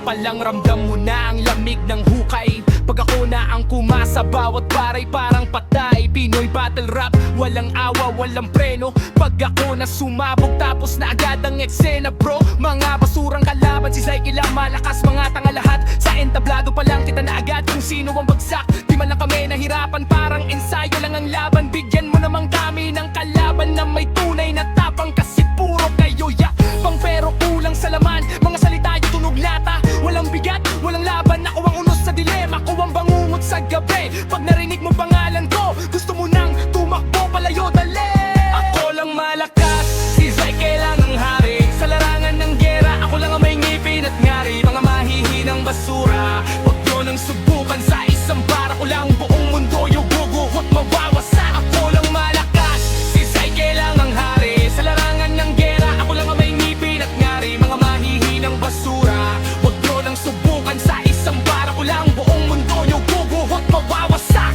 pa lang ramdam mo na ang lamig ng hukay. Pag ako na ang kumasa, bawat baray parang patay. Pinoy battle rap, walang awa, walang preno. Pag ako na sumabog, tapos na agad ang eksena bro. Mga basurang kalaban, si Zyke lang malakas, mga tanga lahat. Sa entablado pa lang kita na agad kung sino ang bagsak. Di man lang kami nahirapan, parang ensayo lang ang laban. Bigyan mo naman kami ng kalaban na may tunay na tapang, kasi puro kayo pang pero kulang sa laman. Mga salita yung tunog lata, walang bigat, walang laban. Ako ang unos sa dilema, ako ang bangungot sa gabi. Pag narinig mo pangalan ko, gusto mo nang tumakbo palayo, dali. Ako lang malakas, si Zyke lang ang hari. Sa larangan ng gera, ako lang ang may ngipin at ngari. Mga mahihinang basura, huwag nyo nang subukan. Sa isang bara ko lang buong mundo yung guguhot mawawasak. Ako lang malakas, si Zyke lang ang hari. Sa larangan ng gera, ako lang ang may ngipin at ngari. Mga mahihinang basura, huwag nyo nang subukan. Sa isang bara ko lang buong mundo yung guguhot mawawasak.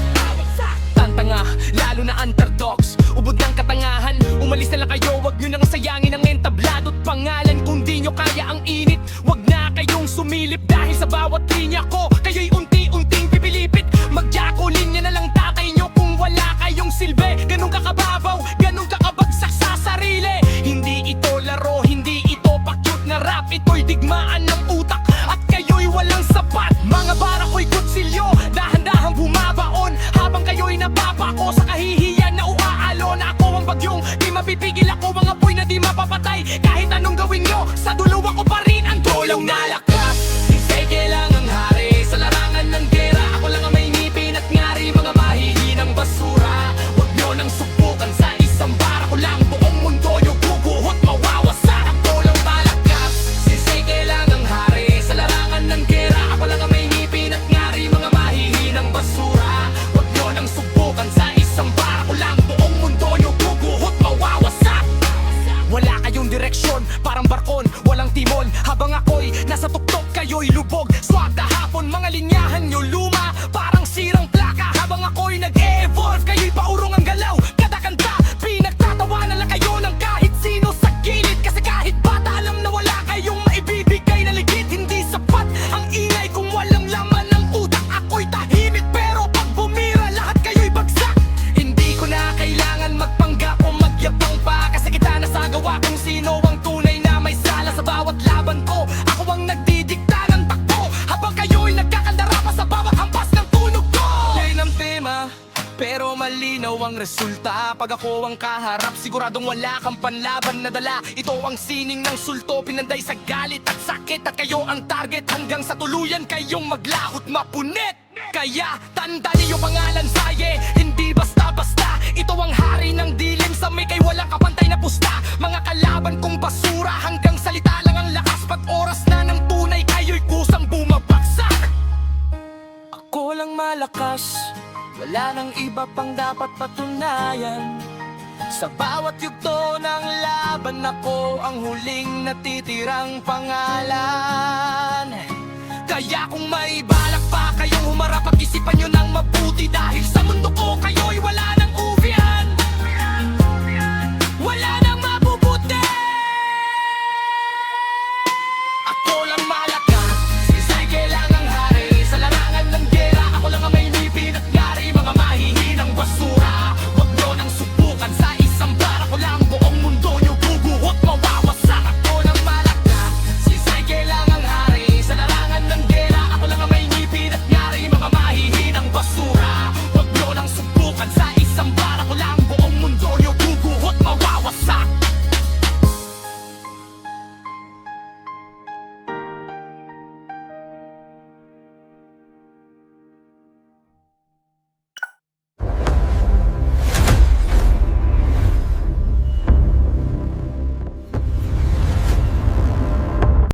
Tantanga, lalo na underdogs, ubod ng katangahan. Umalis na lang kayo, wag nyo nang sayangin ang entablado at pangalan. Kung di nyo kaya ang init, wag na kayong sumilip. Dahil sa bawat linya ko, kayo'y unti-unting pipilipit. Magyako linya na lang tatay nyo kung wala kayong silbi. Ganun kakababaw, ganun kakabagsak sa sarili. Hindi ito laro, hindi ito pa-cute na rap. Ito'y digmaan ng utak at kayo'y walang sapat. Mga bara ko'y kutsilyo, dahan-dahang bumabaon. Habang kayo'y napapako sa kahihiyan na uaalon. Ako ang bagyong di mapipigil, ako ang apoy na di mapapatay. Kahit anong gawin nyo, sa dulo ako pa rin ang tulong nalakas. Si Zyke lang ang hari. Sa larangan ng gera, ako lang ang may ngipin at ngari. Mga mahihinang basura, huwag nyo nang subukan. Sa isang bara ko lang buong mundo yung guguhot mawawasak. Ako lang malakas, si Zyke lang ang hari. Sa larangan ng gera, ako lang ang may ngipin at ngari. Mga mahihinang basura, huwag nyo nang subukan. Sa isang bara ko lang buong mundo yung guguhot mawawasak. Wala kayong direksyon, parang barkon, walang timon. Habang ako'y nasa tuktok, kayo'y lubog. Swag na hapon, mga linyahan nyo luma, parang sirang plaka. Habang ako'y nag-e-evolve, kayo'y paurong ang galaw. Kada kanta, pinagtatawanan lang kayo ng kahit sino sa gilid. Kasi kahit bata, alam na wala kayong maibibigay na ligid. Hindi sapat ang ingay kung walang laman ng utak. Ako'y tahimik, pero pag bumira, lahat kayo'y bagsak. Hindi ko na kailangan magpanggap o magyabang pa, kasi kita nasagawa kung sino ang tunay na may sala sa bawat laban ko. Ako ang nagdidikta ng takbo, habang kayo'y nagkakandara pa sa bawat hampas ng tunog ko. Yan ang tema, pero malinaw ang resulta. Pag ako ang kaharap, siguradong wala kang panlaban na dala. Ito ang sining ng sulto, pinanday sa galit at sakit. At kayo ang target, hanggang sa tuluyan kayong maglahot mapunit. Kaya tanda niyo pangalan Zyke, hindi basta-basta. Ito ang hari ng dilim, sa may kay walang kapantay na pusta. Mga kalaban kong basura, hanggang salita lang ang lakas. Pag oras na ng tunay, kayo'y kusang bumabagsak. Ako lang malakas, wala nang iba pang dapat patunayan. Sa bawat yugto ng laban, ako ang huling natitirang pangalan. Kaya kung may bala